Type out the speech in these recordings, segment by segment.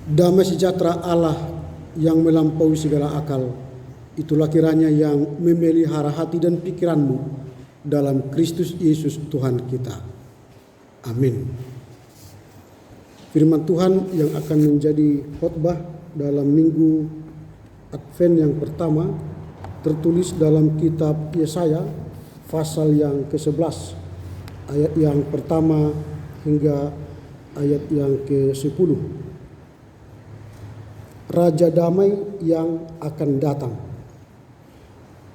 Damai sejahtera Allah yang melampaui segala akal, itulah kiranya yang memelihara hati dan pikiranmu dalam Kristus Yesus Tuhan kita. Amin. Firman Tuhan yang akan menjadi khotbah dalam minggu Advent yang pertama tertulis dalam kitab Yesaya pasal yang ke-11 ayat yang pertama hingga ayat yang ke-10. Raja damai yang akan datang.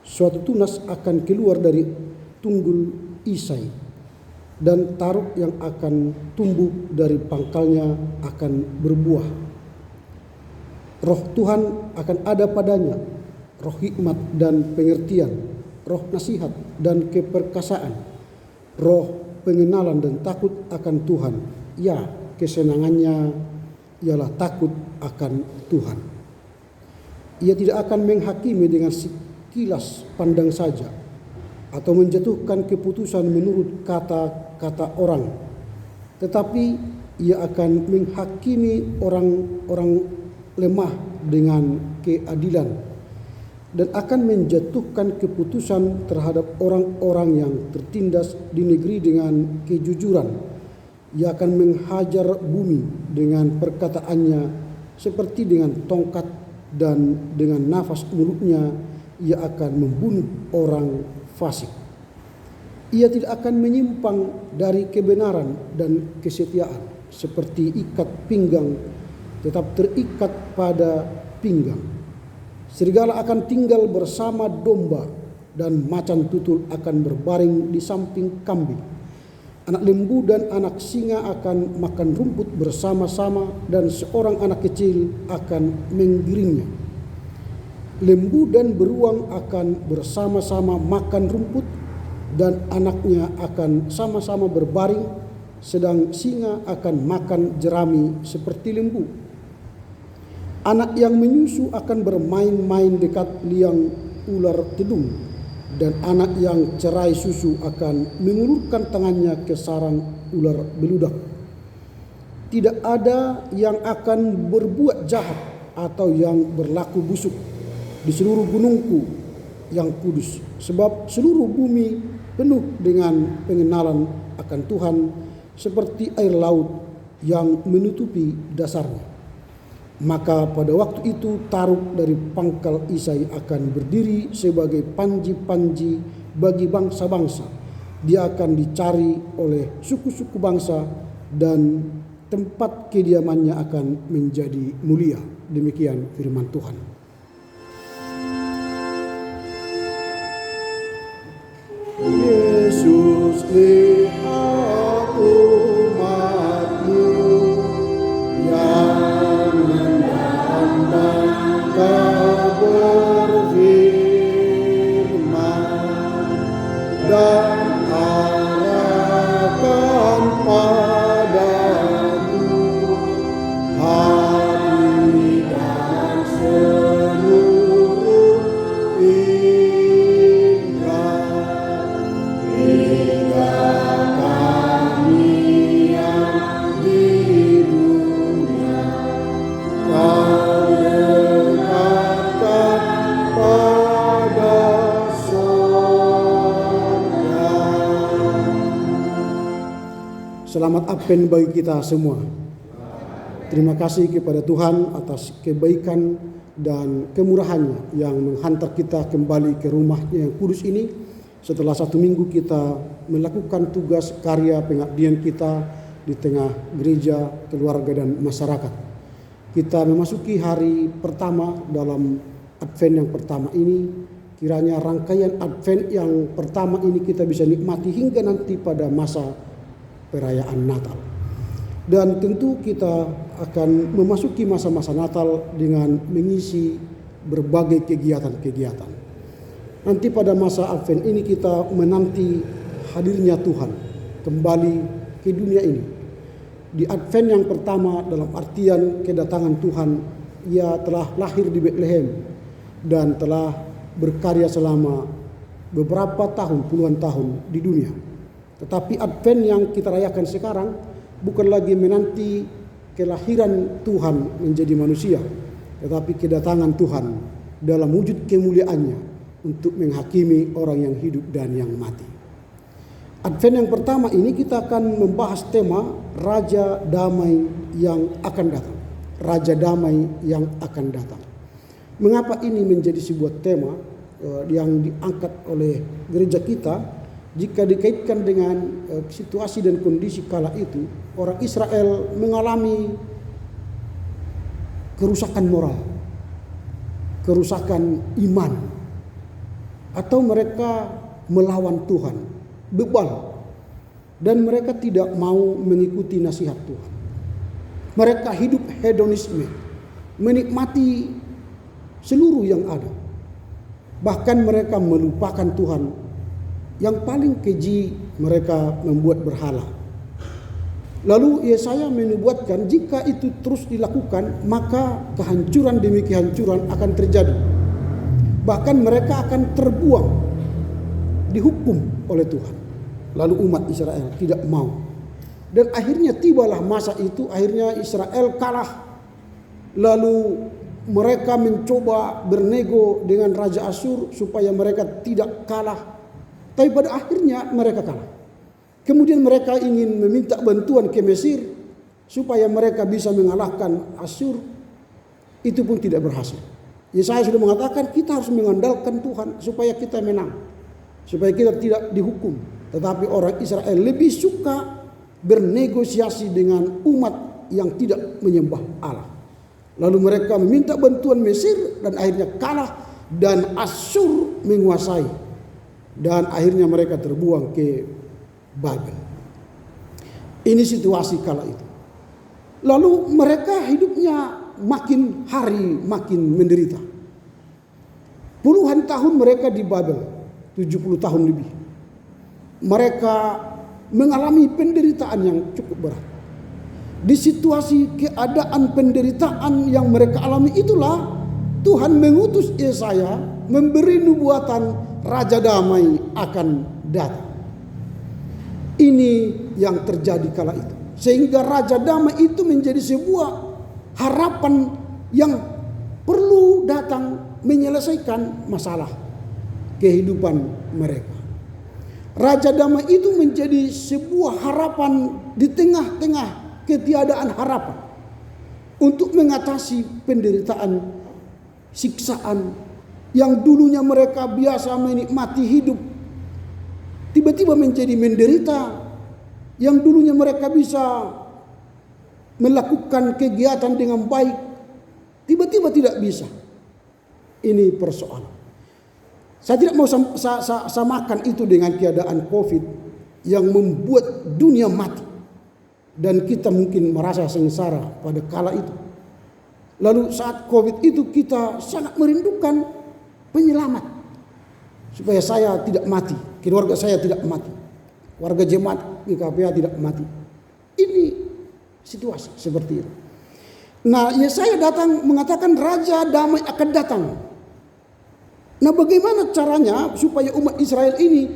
Suatu tunas akan keluar dari tunggul Isai, dan taruk yang akan tumbuh dari pangkalnya akan berbuah. Roh Tuhan akan ada padanya, roh hikmat dan pengertian, roh nasihat dan keperkasaan, roh pengenalan dan takut akan Tuhan. Ya, kesenangannya ialah takut akan Tuhan. Ia tidak akan menghakimi dengan sekilas pandang saja, atau menjatuhkan keputusan menurut kata-kata orang, tetapi ia akan menghakimi orang-orang lemah dengan keadilan, dan akan menjatuhkan keputusan terhadap orang-orang yang tertindas di negeri dengan kejujuran. Ia akan menghajar bumi dengan perkataannya seperti dengan tongkat, dan dengan nafas mulutnya ia akan membunuh orang fasik. Ia tidak akan menyimpang dari kebenaran dan kesetiaan, seperti ikat pinggang tetap terikat pada pinggang. Serigala akan tinggal bersama domba, dan macan tutul akan berbaring di samping kambing. Anak lembu dan anak singa akan makan rumput bersama-sama, dan seorang anak kecil akan menggiringnya. Lembu dan beruang akan bersama-sama makan rumput, dan anaknya akan sama-sama berbaring, sedang singa akan makan jerami seperti lembu. Anak yang menyusu akan bermain-main dekat liang ular tedung, dan anak yang cerai susu akan mengulurkan tangannya ke sarang ular beludak. Tidak ada yang akan berbuat jahat atau yang berlaku busuk di seluruh gunungku yang kudus, sebab seluruh bumi penuh dengan pengenalan akan Tuhan, seperti air laut yang menutupi dasarnya. Maka pada waktu itu taruk dari pangkal Isai akan berdiri sebagai panji-panji bagi bangsa-bangsa. Dia akan dicari oleh suku-suku bangsa, dan tempat kediamannya akan menjadi mulia. Demikian firman Tuhan. Yesus, lihat umat-Mu yang mendambang Kau berfirman, dan arahkan padamu hati dan seluruh indera, hingga kami yang di dunia Kau dekatkan pada sorga. Selamat Advent bagi kita semua. Terima kasih kepada Tuhan atas kebaikan dan kemurahannya yang menghantar kita kembali ke rumahnya yang kudus ini setelah 1 minggu kita melakukan tugas karya pengabdian kita di tengah gereja, keluarga, dan masyarakat. Kita memasuki hari pertama dalam Advent yang pertama ini. Kiranya rangkaian Advent yang pertama ini kita bisa nikmati hingga nanti pada masa perayaan Natal. Dan tentu kita akan memasuki masa-masa Natal dengan mengisi berbagai kegiatan-kegiatan. Nanti pada masa Advent ini kita menanti hadirnya Tuhan kembali ke dunia ini. Di Advent yang pertama dalam artian kedatangan Tuhan, Ia telah lahir di Bethlehem dan telah berkarya selama beberapa tahun, puluhan tahun di dunia. Tetapi Advent yang kita rayakan sekarang bukan lagi menanti kelahiran Tuhan menjadi manusia, tetapi kedatangan Tuhan dalam wujud kemuliaannya untuk menghakimi orang yang hidup dan yang mati. Advent yang pertama ini kita akan membahas tema Raja Damai yang akan datang. Raja Damai yang akan datang. Mengapa ini menjadi sebuah tema yang diangkat oleh gereja kita? Jika dikaitkan dengan situasi dan kondisi kala itu, orang Israel mengalami kerusakan moral, kerusakan iman, atau mereka melawan Tuhan, bebal, dan mereka tidak mau mengikuti nasihat Tuhan. Mereka hidup hedonisme, menikmati seluruh yang ada. Bahkan mereka melupakan Tuhan. Yang paling keji, mereka membuat berhala. Lalu Yesaya menubuatkan jika itu terus dilakukan, maka kehancuran demi kehancuran akan terjadi. Bahkan mereka akan terbuang, dihukum oleh Tuhan. Lalu umat Israel tidak mau. Dan akhirnya tibalah masa itu, akhirnya Israel kalah. Lalu mereka mencoba bernego dengan Raja Asyur supaya mereka tidak kalah. Tapi pada akhirnya mereka kalah. Kemudian mereka ingin meminta bantuan ke Mesir supaya mereka bisa mengalahkan Asyur. Itu pun tidak berhasil. Yesaya sudah mengatakan kita harus mengandalkan Tuhan supaya kita menang, supaya kita tidak dihukum. Tetapi orang Israel lebih suka bernegosiasi dengan umat yang tidak menyembah Allah. Lalu mereka meminta bantuan Mesir dan akhirnya kalah dan Asyur menguasai. Dan akhirnya mereka terbuang ke Babel. Ini situasi kala itu. Lalu mereka hidupnya makin hari makin menderita. Puluhan tahun mereka di Babel, 70 tahun lebih. Mereka mengalami penderitaan yang cukup berat. Di situasi keadaan penderitaan yang mereka alami itulah Tuhan mengutus Yesaya memberi nubuatan Raja Damai akan datang. Ini yang terjadi kala itu. Sehingga Raja Damai itu menjadi sebuah harapan yang perlu datang menyelesaikan masalah kehidupan mereka. Raja Damai itu menjadi sebuah harapan di tengah-tengah ketiadaan harapan untuk mengatasi penderitaan, siksaan yang dulunya mereka biasa menikmati hidup, tiba-tiba menjadi menderita. Yang dulunya mereka bisa melakukan kegiatan dengan baik, tiba-tiba tidak bisa. Ini persoalan. Saya tidak mau samakan itu dengan keadaan COVID yang membuat dunia mati. Dan kita mungkin merasa sengsara pada kala itu. Lalu saat COVID itu kita sangat merindukan penyelamat supaya saya tidak mati, keluarga saya tidak mati, warga jemaat GKPA tidak mati. Ini situasi seperti itu. Nah, Yesaya datang mengatakan Raja Damai akan datang. Nah, bagaimana caranya supaya umat Israel ini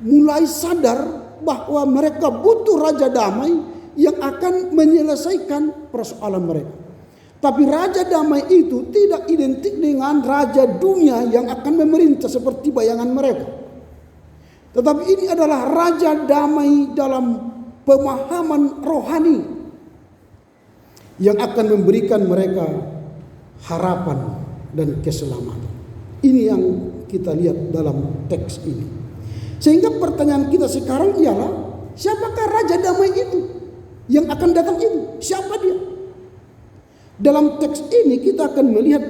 mulai sadar bahwa mereka butuh Raja Damai yang akan menyelesaikan persoalan mereka. Tapi Raja Damai itu tidak identik dengan Raja dunia yang akan memerintah seperti bayangan mereka. Tetapi ini adalah Raja Damai dalam pemahaman rohani yang akan memberikan mereka harapan dan keselamatan. Ini yang kita lihat dalam teks ini. Sehingga pertanyaan kita sekarang ialah, siapakah Raja Damai itu yang akan datang itu? Siapa dia? Dalam teks ini kita akan melihat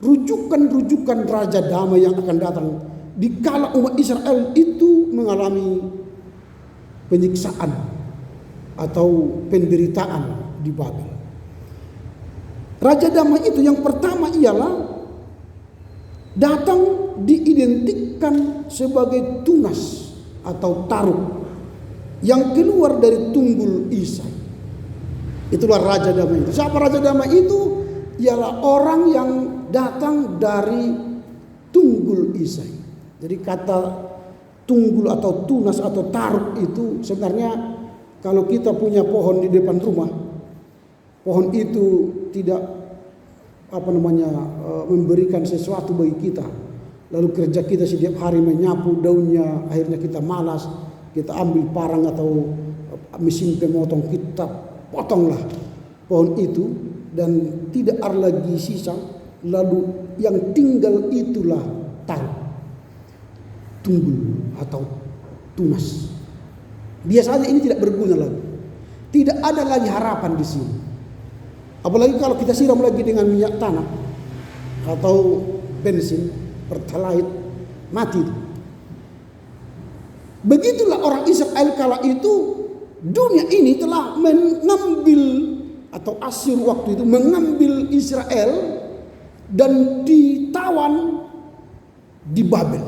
rujukan-rujukan Raja Damai yang akan datang di kala umat Israel itu mengalami penyiksaan atau penderitaan di Babel. Raja Damai itu yang pertama ialah datang diidentikan sebagai tunas atau taruk yang keluar dari tunggul Isai. Itulah Raja Damai itu. Siapa Raja Damai itu? Ialah orang yang datang dari tunggul Isai. Jadi kata tunggul atau tunas atau taruk itu sebenarnya kalau kita punya pohon di depan rumah, pohon itu tidak memberikan sesuatu bagi kita. Lalu kerja kita setiap hari menyapu daunnya, akhirnya kita malas, kita ambil parang atau mesin pemotong, kita potonglah pohon itu dan tidak ada lagi sisa. Lalu yang tinggal itulah tunggul atau tunas. Biasanya ini tidak berguna lagi. Tidak ada lagi harapan di sini. Apalagi kalau kita siram lagi dengan minyak tanah atau bensin, pertalite, mati. Begitulah orang Israel kala itu, dunia ini telah mengambil atau Asyur waktu itu mengambil Israel dan ditawan di Babel.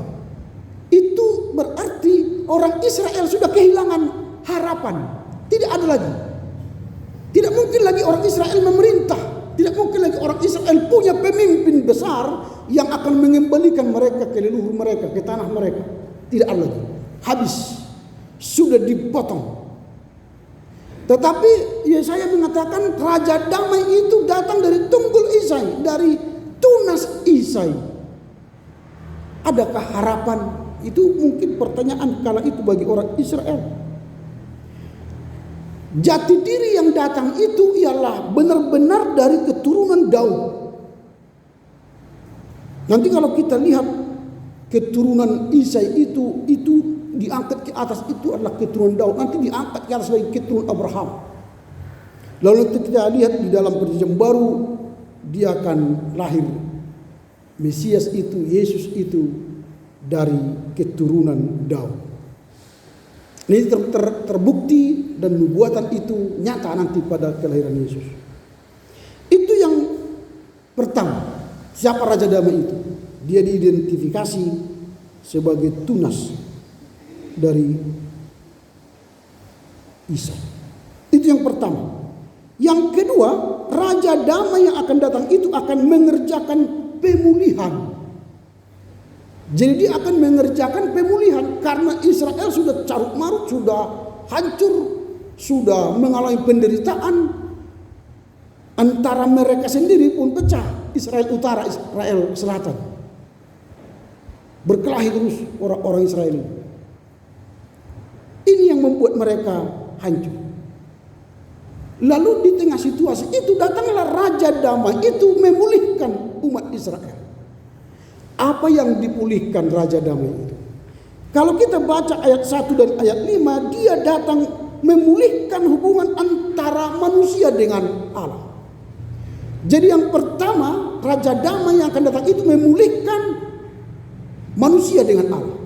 Itu berarti orang Israel sudah kehilangan harapan. Tidak ada lagi. Tidak mungkin lagi orang Israel memerintah. Tidak mungkin lagi orang Israel punya pemimpin besar yang akan mengembalikan mereka ke leluhur mereka, ke tanah mereka. Tidak ada lagi. Habis. Sudah dipotong. Tetapi Yesaya mengatakan Raja Damai itu datang dari tunggul Isai, dari tunas Isai. Adakah harapan? Itu mungkin pertanyaan kala itu bagi orang Israel. Jati diri yang datang itu ialah benar-benar dari keturunan Daud. Nanti kalau kita lihat keturunan Isai itu diangkat ke atas, itu adalah keturunan Daud. Nanti diangkat ke atas sebagai keturunan Abraham. Lalu nanti kita lihat di dalam perjanjian baru dia akan lahir. Mesias itu, Yesus itu dari keturunan Daud. Ini terbukti dan nubuatan itu nyata nanti pada kelahiran Yesus. Itu yang pertama. Siapa Raja Damai itu? Dia diidentifikasi sebagai tunas dari Isa. Itu yang pertama. Yang kedua, Raja Damai yang akan datang itu akan mengerjakan pemulihan. Jadi dia akan mengerjakan pemulihan karena Israel sudah carut marut, sudah hancur, sudah mengalami penderitaan. Antara mereka sendiri pun pecah, Israel Utara, Israel Selatan. Berkelahi terus orang-orang Israel ini. Ini yang membuat mereka hancur. Lalu di tengah situasi itu datanglah Raja Damai itu memulihkan umat Israel. Apa yang dipulihkan Raja Damai itu? Kalau kita baca ayat 1 dan ayat 5, dia datang memulihkan hubungan antara manusia dengan Allah. Jadi yang pertama, Raja Damai yang akan datang itu memulihkan manusia dengan Allah.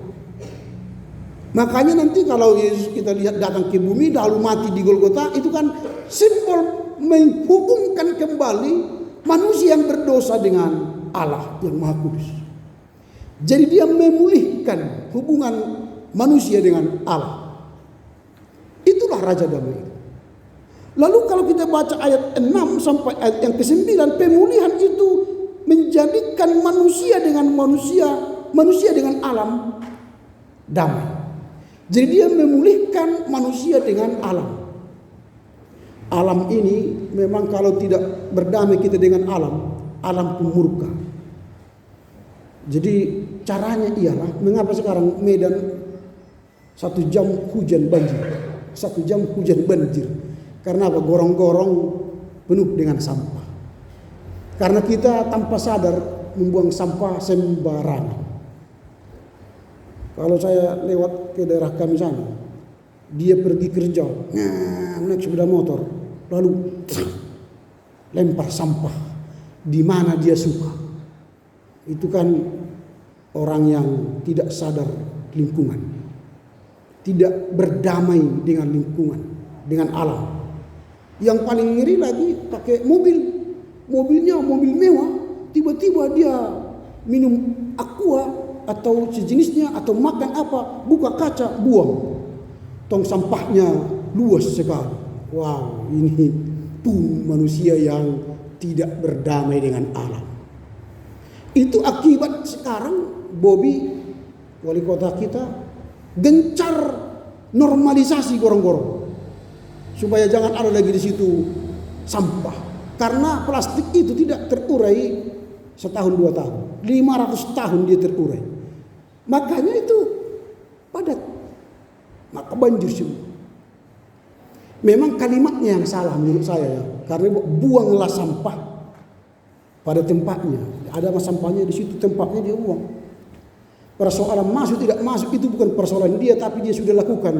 Makanya nanti kalau Yesus kita lihat datang ke bumi lalu mati di Golgota, itu kan simbol menghubungkan kembali manusia yang berdosa dengan Allah yang Maha Kudus. Jadi dia memulihkan hubungan manusia dengan Allah. Itulah Raja Damai. Lalu kalau kita baca ayat 6 sampai ayat yang ke-9, pemulihan itu menjadikan manusia dengan manusia dengan alam damai. Jadi dia memulihkan manusia dengan alam. Alam ini memang kalau tidak berdamai kita dengan alam pun murka. Jadi caranya ialah, mengapa sekarang Medan 1 jam hujan banjir, 1 jam hujan banjir? Karena apa? Gorong-gorong penuh dengan sampah. Karena kita tanpa sadar membuang sampah sembarangan. Kalau saya lewat ke daerah kami sana, dia pergi kerja, naik sepeda motor, lalu lempar sampah di mana dia suka. Itu kan orang yang tidak sadar lingkungan, tidak berdamai dengan lingkungan, dengan alam. Yang paling ngeri lagi pakai mobilnya mobil mewah, tiba-tiba dia minum aqua atau sejenisnya atau makan apa, buka kaca, buang. Tong sampahnya luas sekali. Wow, ini pun manusia yang tidak berdamai dengan alam. Itu akibat sekarang Bobi, wali kota kita, gencar normalisasi gorong-gorong. Supaya jangan ada lagi di situ sampah. Karena plastik itu tidak terurai setahun 2 tahun, 500 tahun dia terurai. Makanya itu padat, maka banjir semua. Memang kalimatnya yang salah menurut saya ya, karena buanglah sampah pada tempatnya. Ada sampahnya di situ, tempatnya dia buang. Persoalan masuk tidak masuk itu bukan persoalan dia, tapi dia sudah lakukan.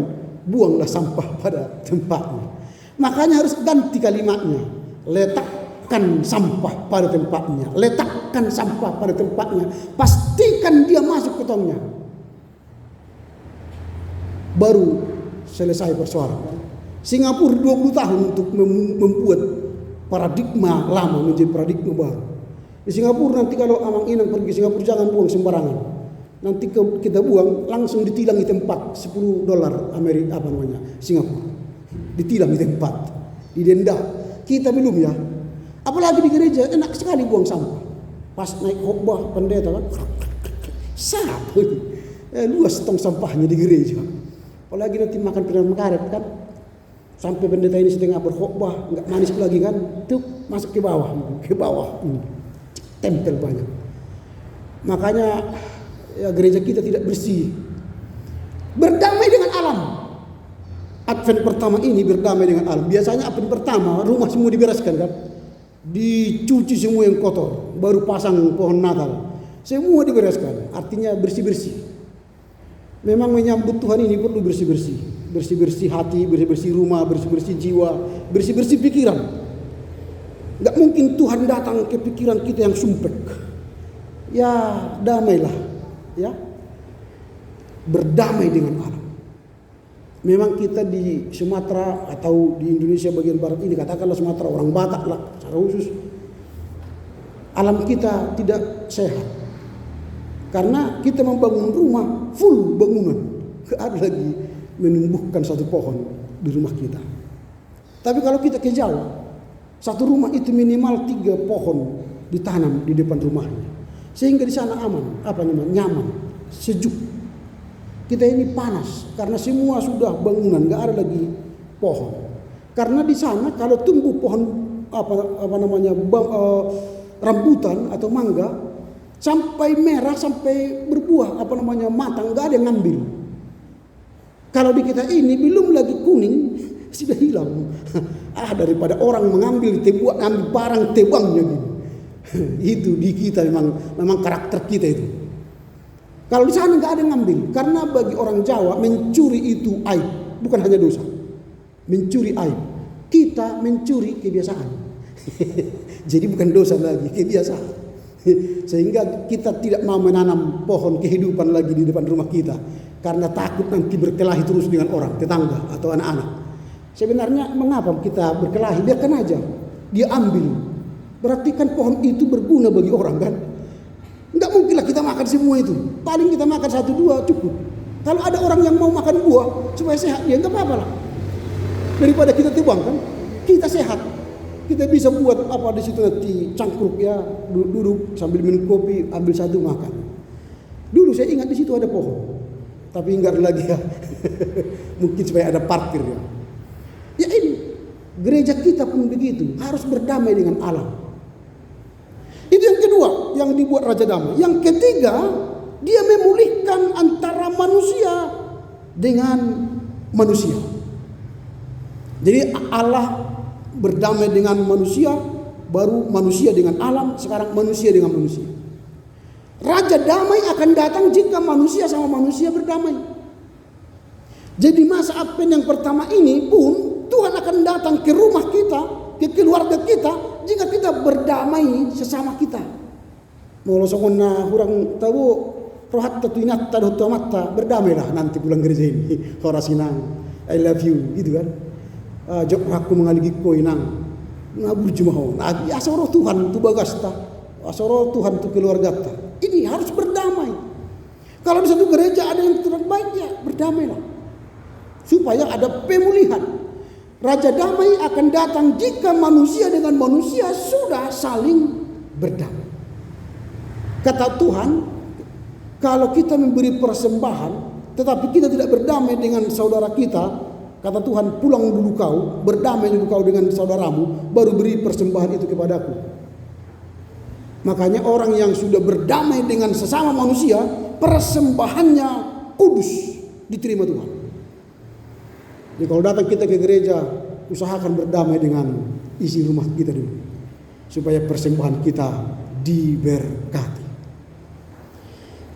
Buanglah sampah pada tempatnya. Makanya harus ganti kalimatnya. Letakkan sampah pada tempatnya. Letakkan sampah pada tempatnya. Pastikan dia masuk ke tongnya. Baru selesai persoalan. Singapura 20 tahun untuk membuat paradigma lama menjadi paradigma baru. Di Singapura nanti kalau Amang Inang pergi ke Singapura jangan buang sembarangan. Nanti kita buang langsung ditilang di tempat $10 Amerika Singapura. Ditilang di tempat, didenda. Kita belum ya. Apalagi di gereja enak sekali buang sampah. Pas naik khotbah pendeta kan, luas tong sampahnya di gereja. Apalagi nanti makan permen karet kan, sampai pendeta ini setengah berkhotbah nggak manis lagi kan, tuh masuk ke bawah, tempel banyak. Makanya ya, gereja kita tidak bersih. Berdamai dengan alam. Advent pertama ini berdamai dengan alam. Biasanya Advent pertama rumah semua dibereskan kan, dicuci semua yang kotor, baru pasang pohon Natal, semua dibereskan. Artinya bersih-bersih. Memang menyambut Tuhan ini perlu bersih-bersih. Bersih-bersih hati, bersih-bersih rumah, bersih-bersih jiwa, bersih-bersih pikiran. Gak mungkin Tuhan datang ke pikiran kita yang sumpek. Ya damailah, ya, berdamai dengan alam. Memang kita di Sumatera atau di Indonesia bagian barat ini, katakanlah Sumatera, orang Batak lah secara khusus, alam kita tidak sehat. Karena kita membangun rumah full bangunan, gak ada lagi menumbuhkan satu pohon di rumah kita. Tapi kalau kita ke Jawa, satu rumah itu minimal 3 pohon ditanam di depan rumahnya, sehingga di sana aman, nyaman, sejuk. Kita ini panas karena semua sudah bangunan, gak ada lagi pohon. Karena di sana kalau tumbuh pohon rambutan atau mangga sampai merah, sampai berbuah matang, gak ada yang ngambil. Kalau di kita ini belum lagi kuning sudah hilang. Daripada orang mengambil ngambil barang tebangnya gitu. Itu di kita memang karakter kita itu. Kalau di sana nggak ada yang ngambil, karena bagi orang Jawa mencuri itu aib, bukan hanya dosa. Mencuri aib. Kita mencuri kebiasaan. Jadi bukan dosa lagi, kebiasaan. Sehingga kita tidak mau menanam pohon kehidupan lagi di depan rumah kita, karena takut nanti berkelahi terus dengan orang, tetangga atau anak-anak. Sebenarnya mengapa kita berkelahi? Biarkan aja, dia ambil. Berarti kan pohon itu berguna bagi orang kan? Enggak mungkinlah kita makan semua itu. Paling kita makan 1-2 cukup. Kalau ada orang yang mau makan buah supaya sehat, ya enggak apa-apa lah. Daripada kita tebang kan, kita sehat. Kita bisa buat di situ nanti cangkruk ya, duduk sambil minum kopi, ambil satu makan. Dulu saya ingat di situ ada pohon, tapi enggak lagi ya. Mungkin supaya ada parkir ya. Ya ini gereja kita pun begitu, harus berdamai dengan alam. Itu yang kedua yang dibuat Raja Damai. Yang ketiga, dia memulihkan antara manusia dengan manusia. Jadi Allah berdamai dengan manusia, baru manusia dengan alam, sekarang manusia dengan manusia. Raja damai akan datang jika manusia sama manusia berdamai. Jadi masa Advent yang pertama ini pun Tuhan akan datang ke rumah kita, ke keluarga kita, jika kita berdamai sesama kita. Molosongona kurang tahu rohat tatuinat taduh tomata, berdamailah nanti pulang gereja ini. Horasinang, I love you, gitu kan. Jok aku mengaligi ko inang ngabur jumahon asoro Tuhan tu bagasta, asoro Tuhan tu keluarga ta. Ini harus berdamai. Kalau di satu gereja ada yang tidak baik, ya berdamailah supaya ada pemulihan. Raja damai akan datang jika manusia dengan manusia sudah saling berdamai. Kata Tuhan, kalau kita memberi persembahan tetapi kita tidak berdamai dengan saudara kita, Kata Tuhan, pulang dulu kau, berdamai dulu kau dengan saudaramu, baru beri persembahan itu kepadaku. Makanya orang yang sudah berdamai dengan sesama manusia, persembahannya kudus, diterima Tuhan. Jadi kalau datang kita ke gereja, usahakan berdamai dengan isi rumah kita dulu, supaya persembahan kita diberkati.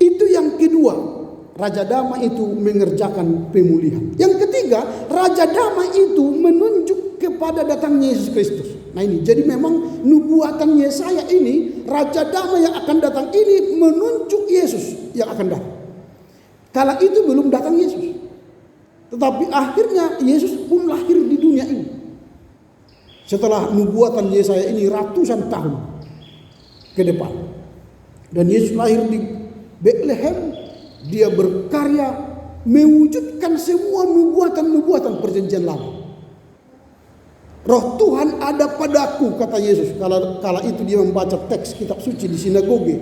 Itu yang kedua. Raja damai itu mengerjakan pemulihan. Yang ketiga, Raja damai itu menunjuk kepada datangnya Yesus Kristus. Nah ini, jadi memang nubuatan Yesaya ini, Raja damai yang akan datang ini menunjuk Yesus yang akan datang. Kala itu belum datang Yesus, tetapi akhirnya Yesus pun lahir di dunia ini. Setelah nubuatan Yesaya ini ratusan tahun ke depan. Dan Yesus lahir di Bethlehem. Dia berkarya mewujudkan semua nubuatan-nubuatan perjanjian lama. Roh Tuhan ada padaku, kata Yesus. Kala itu dia membaca teks kitab suci di sinagoge.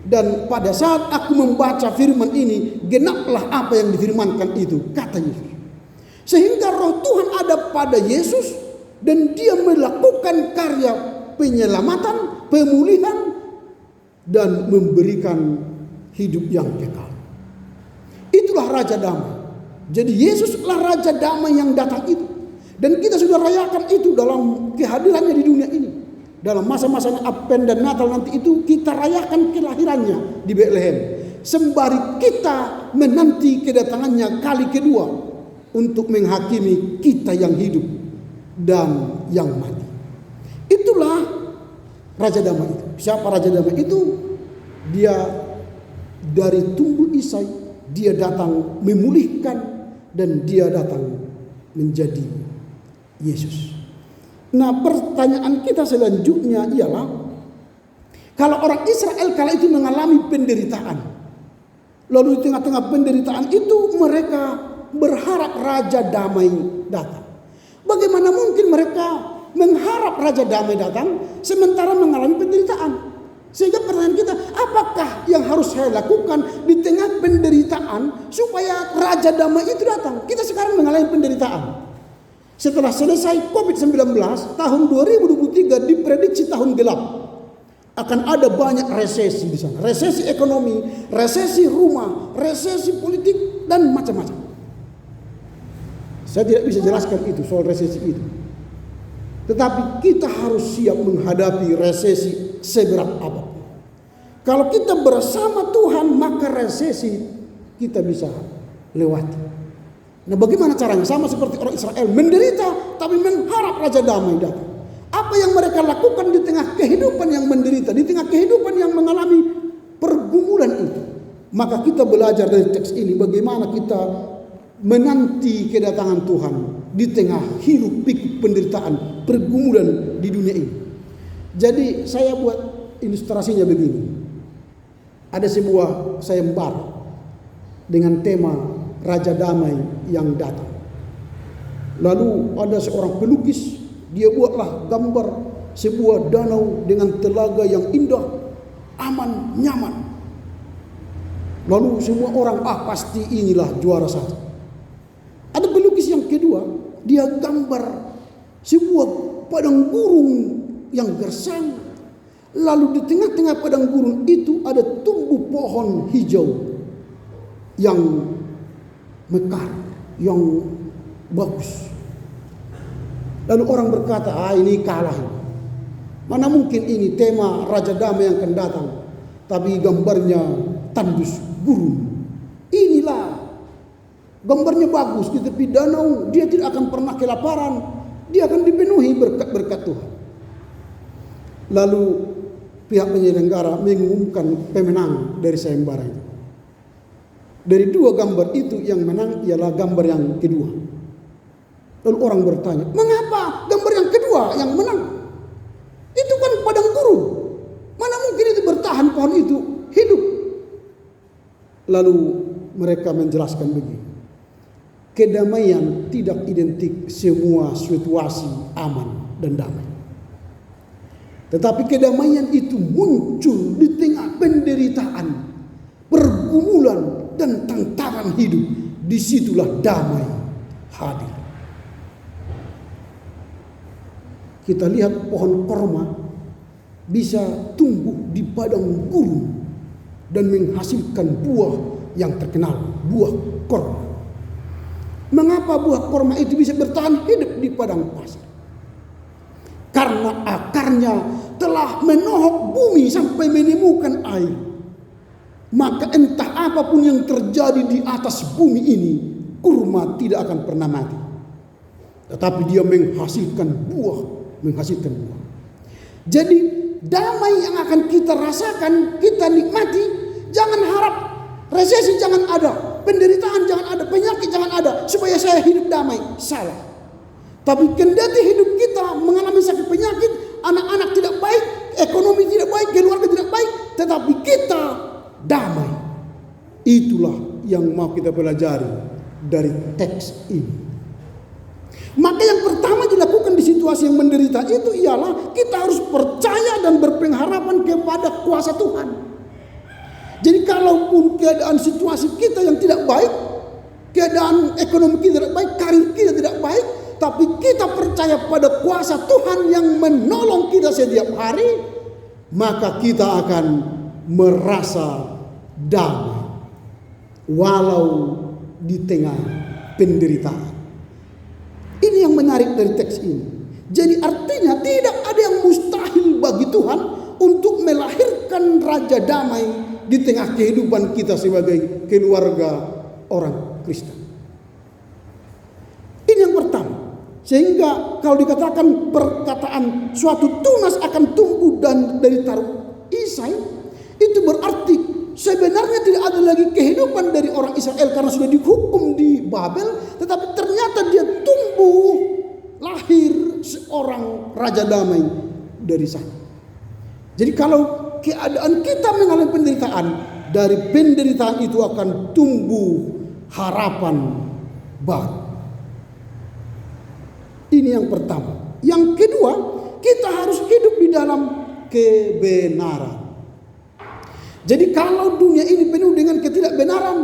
Dan pada saat aku membaca firman ini, genaplah apa yang difirmankan itu, kata Yesus. Sehingga roh Tuhan ada pada Yesus dan dia melakukan karya penyelamatan, pemulihan, dan memberikan hidup yang kekal. Itulah Raja Damai. Jadi Yesuslah Raja Damai yang datang itu. Dan kita sudah rayakan itu dalam kehadirannya di dunia ini. Dalam masa-masa Advent dan Natal nanti itu kita rayakan kelahirannya di Bethlehem. Sembari kita menanti kedatangannya kali kedua untuk menghakimi kita yang hidup dan yang mati. Itulah Raja Damai itu. Siapa Raja Damai itu? Dia dari tubuh Isai. Dia datang memulihkan dan dia datang menjadi Yesus. Nah, pertanyaan kita selanjutnya ialah, kalau orang Israel kala itu mengalami penderitaan, lalu di tengah-tengah penderitaan itu mereka berharap Raja Damai datang. Bagaimana mungkin mereka mengharap Raja Damai datang sementara mengalami penderitaan? Sehingga pertanyaan kita, apakah yang harus saya lakukan di tengah penderitaan supaya Raja Damai itu datang? Kita sekarang mengalami penderitaan. Setelah selesai COVID-19, tahun 2023 diprediksi tahun gelap. Akan ada banyak resesi di sana. Resesi ekonomi, resesi rumah, resesi politik, dan macam-macam. Saya tidak bisa jelaskan itu, soal resesi itu. Tetapi kita harus siap menghadapi resesi seberat apapun. Kalau kita bersama Tuhan, maka resesi kita bisa lewati. Nah, bagaimana caranya? Sama seperti orang Israel, menderita tapi mengharap Raja Damai datang. Apa yang mereka lakukan di tengah kehidupan yang menderita, di tengah kehidupan yang mengalami pergumulan itu? Maka kita belajar dari teks ini bagaimana kita menanti kedatangan Tuhan di tengah hiruk pikuk penderitaan, pergumulan di dunia ini. Jadi saya buat ilustrasinya begini. Ada sebuah sayembara dengan tema Raja Damai yang datang. Lalu ada seorang pelukis, dia buatlah gambar sebuah danau dengan telaga yang indah, aman, nyaman. Lalu semua orang, pasti inilah juara satu. Ada pelukis yang kedua, dia gambar sebuah padang gurun yang gersang. Lalu di tengah-tengah padang gurun itu ada tumbuh pohon hijau yang mekar, yang bagus. Lalu orang berkata, ini kalah. Mana mungkin ini tema Raja Damai yang akan datang, tapi gambarnya tandus gurun. Inilah gambarnya bagus di tepi danau, dia tidak akan pernah kelaparan, dia akan dipenuhi berkat-berkat Tuhan. Lalu pihak penyelenggara mengumumkan pemenang dari sayembara itu. Dari dua gambar itu yang menang ialah gambar yang kedua. Lalu orang bertanya, mengapa gambar yang kedua yang menang? Itu kan padang gurun. Mana mungkin itu bertahan pohon itu hidup? Lalu mereka menjelaskan begini. Kedamaian tidak identik semua situasi aman dan damai. Tetapi kedamaian itu muncul di tengah penderitaan, pergumulan, dan tantangan hidup. Disitulah damai hadir. kita lihat pohon korma bisa tumbuh di padang gurun dan menghasilkan buah yang terkenal, buah korma. Mengapa buah korma itu bisa bertahan hidup di padang pasir? Karena akarnya telah menohok bumi sampai menemukan air. Maka entah apapun yang terjadi di atas bumi ini, kurma tidak akan pernah mati. Tetapi dia menghasilkan buah. Jadi damai yang akan kita rasakan, kita nikmati, jangan harap resesi jangan ada, penderitaan jangan ada, penyakit jangan ada, supaya saya hidup damai. Salah. Tapi kendati hidup kita mengalami sakit penyakit, anak-anak tidak baik, ekonomi tidak baik, keluarga tidak baik, tetapi kita damai. Itulah yang mau kita pelajari dari teks ini. Maka yang pertama dilakukan di situasi yang menderita itu ialah kita harus percaya dan berpengharapan kepada kuasa Tuhan. Jadi kalaupun keadaan situasi kita yang tidak baik, keadaan ekonomi kita tidak baik, karir kita tidak baik, tapi kita percaya pada kuasa Tuhan yang menolong kita setiap hari, maka kita akan merasa damai walau di tengah penderitaan. Ini yang menarik dari teks ini. Jadi artinya tidak ada yang mustahil bagi Tuhan untuk melahirkan raja damai di tengah kehidupan kita sebagai keluarga orang Kristen. Ini yang pertama. Sehingga kalau dikatakan perkataan suatu tunas akan tumbuh dan dari taruh Isai, itu berarti sebenarnya tidak ada lagi kehidupan dari orang Israel karena sudah dihukum di Babel, tetapi ternyata dia tumbuh, lahir seorang raja damai dari sana. Jadi kalau keadaan kita mengalami penderitaan, dari penderitaan itu akan tumbuh harapan baru. Ini yang pertama. Yang kedua, kita harus hidup di dalam kebenaran. Jadi kalau dunia ini penuh dengan ketidakbenaran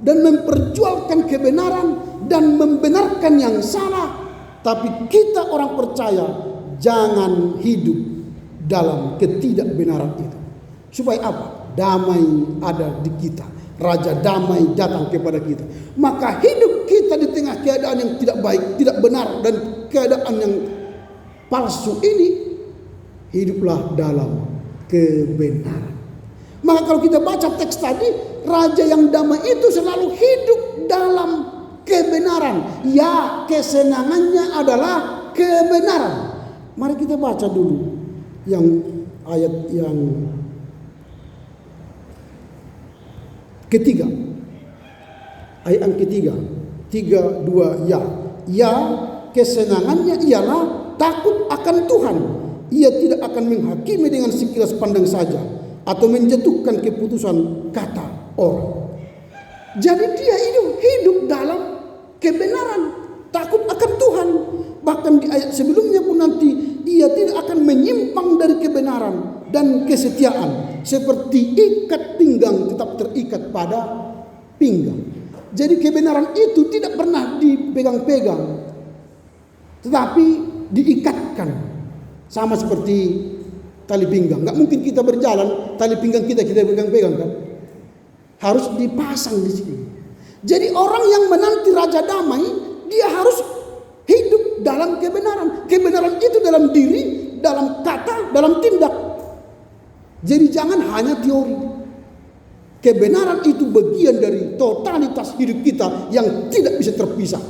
dan memperjuangkan kebenaran dan membenarkan yang salah, tapi kita orang percaya jangan hidup dalam ketidakbenaran itu. Supaya apa? Damai ada di kita. Raja damai datang kepada kita. Maka hidup kita di tengah keadaan yang tidak baik, tidak benar, dan keadaan yang palsu ini, hiduplah dalam kebenaran. Maka kalau kita baca teks tadi, raja yang damai itu selalu hidup dalam kebenaran. Ya, kesenangannya adalah kebenaran. Mari kita baca dulu yang ayat yang ketiga. Ayat yang ketiga. 3, 2, ya. Ya, kesenangannya ialah takut akan Tuhan. Ia tidak akan menghakimi dengan sekilas pandang saja, atau menjatuhkan keputusan kata orang. Jadi dia hidup dalam kebenaran, takut akan Tuhan. Bahkan di ayat sebelumnya pun nanti, ia tidak akan menyimpang dari kebenaran dan kesetiaan, seperti ikat pinggang tetap terikat pada pinggang. Jadi kebenaran itu tidak pernah dipegang-pegang, tetapi diikatkan, sama seperti tali pinggang. Gak mungkin kita berjalan, tali pinggang kita pegang-pegang kan? Harus dipasang di sini. Jadi orang yang menanti raja damai, dia harus hidup dalam kebenaran. Kebenaran itu dalam diri, dalam kata, dalam tindak. Jadi jangan hanya teori. Kebenaran itu bagian dari totalitas hidup kita yang tidak bisa terpisah.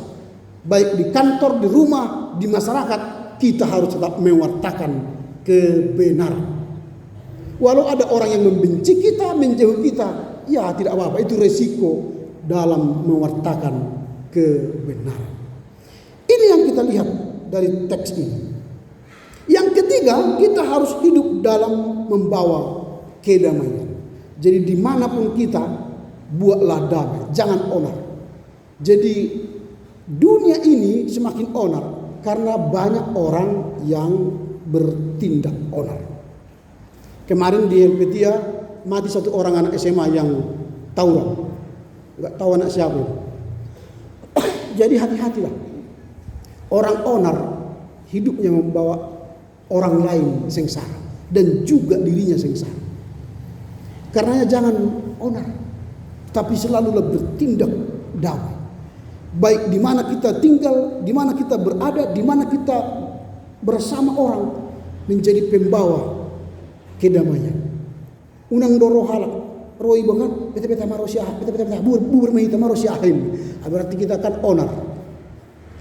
Baik di kantor, di rumah, di masyarakat, kita harus tetap mewartakan kebenaran. Walau ada orang yang membenci kita, menjauh kita, ya tidak apa-apa, itu resiko dalam mewartakan kebenaran. Ini yang kita lihat dari teks ini. Yang ketiga, kita harus hidup dalam membawa kedamaian. Jadi dimanapun kita, buatlah damai, jangan onar. Jadi dunia ini semakin onar karena banyak orang yang bertindak onar. Kemarin di Helvetia mati satu orang anak SMA yang tawuran, nggak tahu anak siapa. Jadi hati-hatilah. Orang onar hidupnya membawa orang lain sengsara dan juga dirinya sengsara. Karenanya jangan onar, tapi selalulah bertindak damai. Baik di mana kita tinggal, di mana kita berada, di mana kita bersama orang, menjadi pembawa kedamaian. Unang doro halak roi banget, beta manusia, beta bubur mahita manusia ini. Berarti kita akan onar,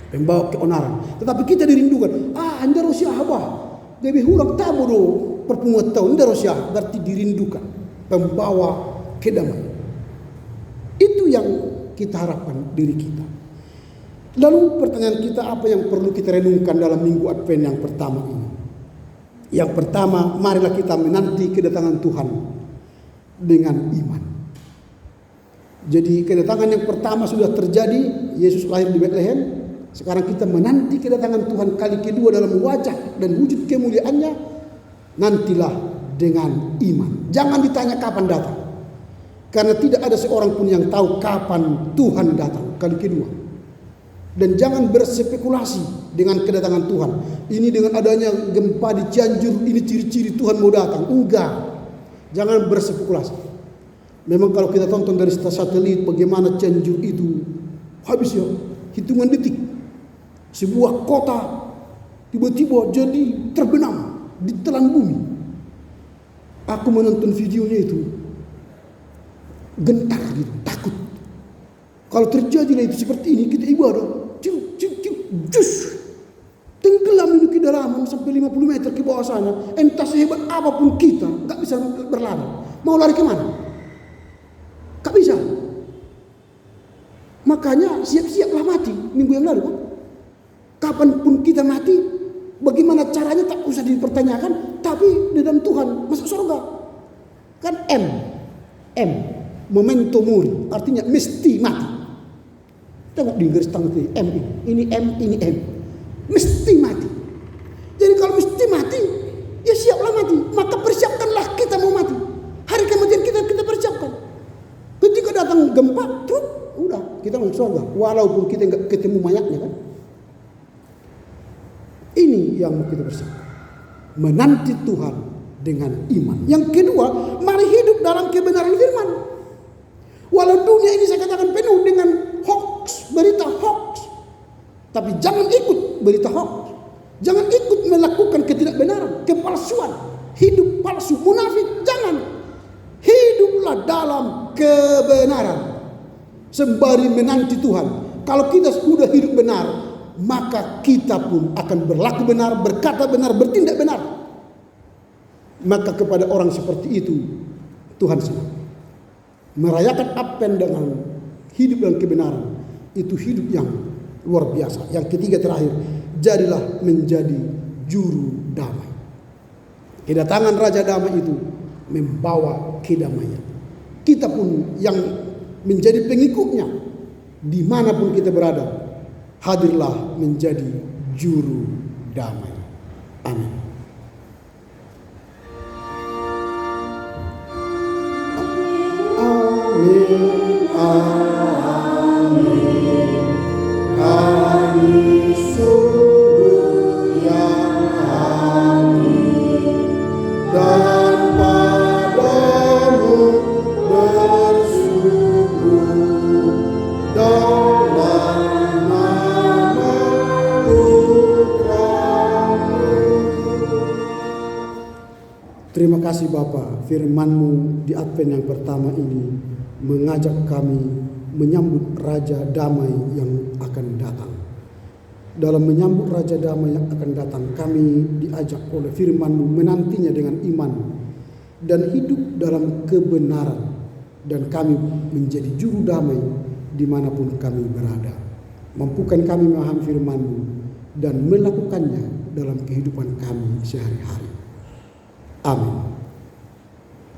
pembawa keonaran. Tetapi kita dirindukan. Anda Rusia apa? Dewi hulang tamu do perpungut tahun Anda Rusia berarti dirindukan, pembawa kedamaian. Itu yang kita harapkan diri kita. Lalu pertanyaan kita, apa yang perlu kita renungkan dalam minggu Advent yang pertama ini? Yang pertama, marilah kita menanti kedatangan Tuhan dengan iman. Jadi kedatangan yang pertama sudah terjadi, Yesus lahir di Bethlehem. Sekarang kita menanti kedatangan Tuhan kali kedua dalam wajah dan wujud kemuliaannya. Nantilah dengan iman. Jangan ditanya kapan datang, karena tidak ada seorang pun yang tahu kapan Tuhan datang kali kedua. Dan jangan berspekulasi dengan kedatangan Tuhan. Ini dengan adanya gempa di Cianjur, ini ciri-ciri Tuhan mau datang. Enggak. Jangan berspekulasi. Memang kalau kita tonton dari satelit bagaimana Cianjur itu, habis ya hitungan detik. Sebuah kota tiba-tiba jadi terbenam, ditelan bumi. Aku menonton videonya itu, gentar gitu, takut. Kalau terjadilah itu seperti ini, kita ibadah, jus, tenggelam itu ke dalam sampai 50 meter ke bawah sana. Entah sehebat apapun kita, gak bisa berlari. Mau lari kemana? Gak bisa. Makanya siap-siaplah mati minggu yang lalu kan. Kapanpun kita mati, bagaimana caranya tak usah dipertanyakan, tapi di dalam Tuhan masuk surga. Kan M, memento mori, artinya mesti mati. Tengok di garis tangan ini M, ini M. Mesti mati. Jadi kalau mesti mati, ya siaplah mati. Maka persiapkanlah kita mau mati. Hari kematian kita persiapkan. Ketika datang gempa, truk, udah kita masuk surga. Walaupun kita nggak ketemu mayatnya kan. Ini yang mau kita persiapkan. Menanti Tuhan dengan iman. Yang kedua, mari hidup dalam kebenaran firman. Walau dunia ini saya katakan penuh dengan hoax, berita hoax, tapi jangan ikut berita hoax. Jangan ikut melakukan ketidakbenaran, kepalsuan, hidup palsu, munafik. Jangan. Hiduplah dalam kebenaran sembari menanti Tuhan. Kalau kita sudah hidup benar, maka kita pun akan berlaku benar, berkata benar, bertindak benar. Maka kepada orang seperti itu Tuhan senang. Merayakan Advent dengan hidup dalam kebenaran, itu hidup yang luar biasa. Yang ketiga terakhir, jadilah menjadi juru damai. Kedatangan Raja Damai itu membawa kedamaian. Kita pun yang menjadi pengikutnya, dimanapun kita berada, hadirlah menjadi juru damai. Amin. Amin, amin. Kami sungguh yang amin, dan padamu bersyukur dalam nama Putra-Mu. Terima kasih Bapa, firman-Mu di Advent yang pertama ini mengajak kami menyambut Raja Damai yang akan datang. Dalam menyambut Raja Damai yang akan datang, kami diajak oleh firman-Mu menantinya dengan iman dan hidup dalam kebenaran, dan kami menjadi juru damai dimanapun kami berada. Mampukan kami memahami firman-Mu dan melakukannya dalam kehidupan kami sehari-hari. Amin.